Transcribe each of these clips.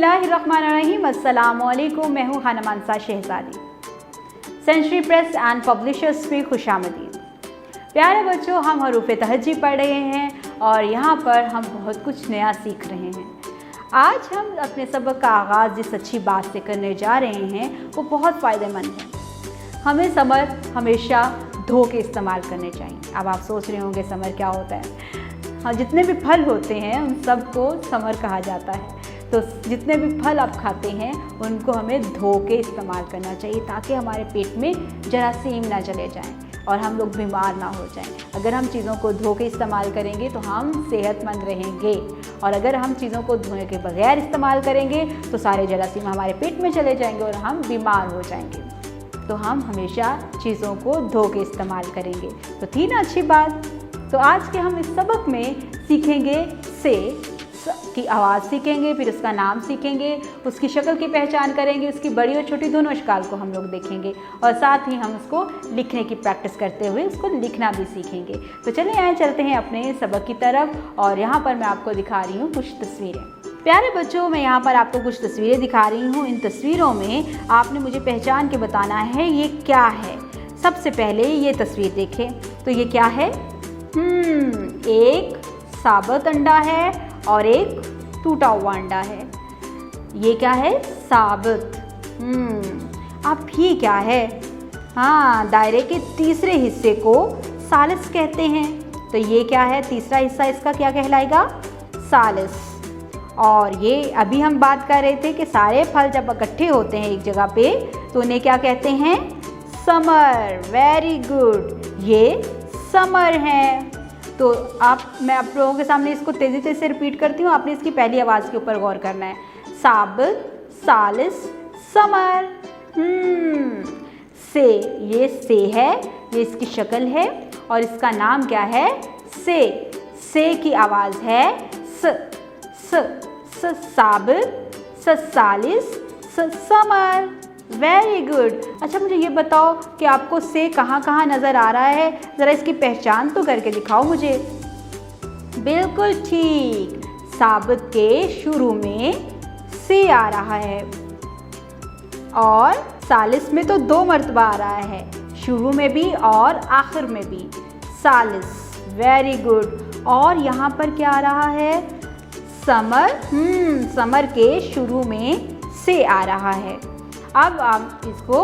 बिस्मिल्लाहिर्रहमानिर्रहीम। अस्सलामुअलैकुम। मैं हूँ Khanam Ansar Shahzadi. Century press and publishers में खुशामदीद। प्यारे बच्चों, हम हरूफ़े तहज्जी पढ़ रहे हैं और यहाँ पर हम बहुत कुछ नया सीख रहे हैं। आज हम अपने सबक का आगाज़ जिस अच्छी बात से करने जा रहे हैं वो बहुत फ़ायदेमंद है। हमें समर हमेशा धो के इस्तेमाल करने चाहिए। अब आप सोच रहे होंगे समर क्या होता है। हाँ, जितने भी फल होते हैं उन सबको समर कहा जाता है। तो जितने भी फल आप खाते हैं उनको हमें धो के इस्तेमाल करना चाहिए ताकि हमारे पेट में जरासीम ना चले जाएं और हम लोग बीमार ना हो जाएं। अगर हम चीज़ों को धो के इस्तेमाल करेंगे तो हम सेहतमंद रहेंगे, और अगर हम चीज़ों को धोने के बगैर इस्तेमाल करेंगे तो सारे जरासीम हमारे पेट में चले जाएंगे और हम बीमार हो जाएंगे। तो हम हमेशा चीज़ों को धो के इस्तेमाल करेंगे। तो थी ना अच्छी बात। तो आज के हम इस सबक में सीखेंगे से की आवाज़ सीखेंगे, फिर उसका नाम सीखेंगे, उसकी शक्ल की पहचान करेंगे, उसकी बड़ी और छोटी दोनों शक्ल को हम लोग देखेंगे और साथ ही हम उसको लिखने की प्रैक्टिस करते हुए उसको लिखना भी सीखेंगे। तो चलिए यहाँ चलते हैं अपने सबक की तरफ। और यहाँ पर मैं आपको दिखा रही हूँ कुछ तस्वीरें। प्यारे बच्चों, मैं यहाँ पर आपको कुछ तस्वीरें दिखा रही हूँ। इन तस्वीरों में आपने मुझे पहचान के बताना है ये क्या है। सबसे पहले ये तस्वीर देखें तो ये क्या है। एक साबुत अंडा है और एक टूटा हुआ अंडा है। ये क्या है? साबुत। अब ये क्या है? हाँ, दायरे के तीसरे हिस्से को सालिस कहते हैं। तो ये क्या है? तीसरा हिस्सा इसका क्या कहलाएगा? सालिस। और ये अभी हम बात कर रहे थे कि सारे फल जब इकट्ठे होते हैं एक जगह पे तो उन्हें क्या कहते हैं? समर। वेरी गुड, ये समर है। तो मैं आप लोगों के सामने इसको तेज़ी से रिपीट करती हूँ। आपने इसकी पहली आवाज़ के ऊपर गौर करना है। साबुत, सालिस, समर। से, ये से है, ये इसकी शक्ल है और इसका नाम क्या है? से की आवाज़ है स साबुत, सालिस, समर। Very good. अच्छा, मुझे ये बताओ कि आपको से कहाँ नज़र आ रहा है? ज़रा इसकी पहचान तो करके दिखाओ मुझे। बिल्कुल ठीक, साबुत के शुरू में से आ रहा है और सालिस में तो 2 मरतबा आ रहा है, शुरू में भी और आखिर में भी। सालिस। Very good. और यहाँ पर क्या आ रहा है? समर। समर के शुरू में से आ रहा है। अब आप इसको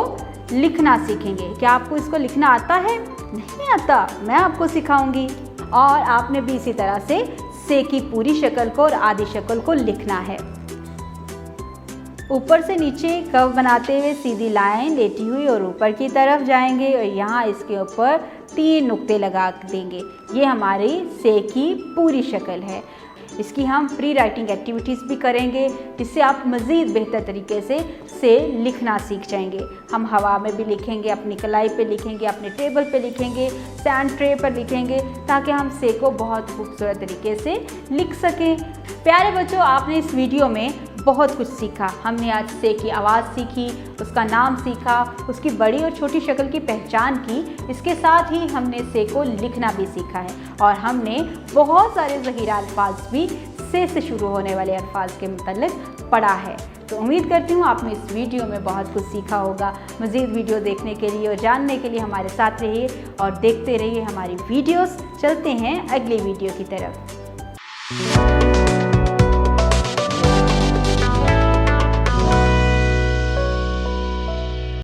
लिखना सीखेंगे। क्या आपको इसको लिखना आता है? नहीं आता, मैं आपको सिखाऊंगी। और आपने भी इसी तरह से की पूरी शक्ल को और आधी शक्ल को लिखना है। ऊपर से नीचे कर्व बनाते हुए सीधी लाइन लेटी हुई और ऊपर की तरफ जाएंगे और यहाँ इसके ऊपर 3 नुक्ते लगा देंगे। ये हमारी से की पूरी शक्ल है। इसकी हम प्री राइटिंग एक्टिविटीज़ भी करेंगे जिससे आप मज़ीद बेहतर तरीके से लिखना सीख जाएंगे। हम हवा में भी लिखेंगे, अपनी कलाई पे लिखेंगे, अपने टेबल पे लिखेंगे, सैंड ट्रे पर लिखेंगे ताकि हम से को बहुत खूबसूरत तरीके से लिख सकें। प्यारे बच्चों, आपने इस वीडियो में बहुत कुछ सीखा। हमने आज से की आवाज़ सीखी, उसका नाम सीखा, उसकी बड़ी और छोटी शक्ल की पहचान की। इसके साथ ही हमने से को लिखना भी सीखा है और हमने बहुत सारे ज़हीरा अल्फाज भी से शुरू होने वाले अल्फाज के मुतल्लिक़ पढ़ा है। तो उम्मीद करती हूँ आपने इस वीडियो में बहुत कुछ सीखा होगा। मज़ीद वीडियो देखने के लिए और जानने के लिए हमारे साथ रहिए और देखते रहिए हमारी वीडियोस। चलते हैं अगली वीडियो की तरफ।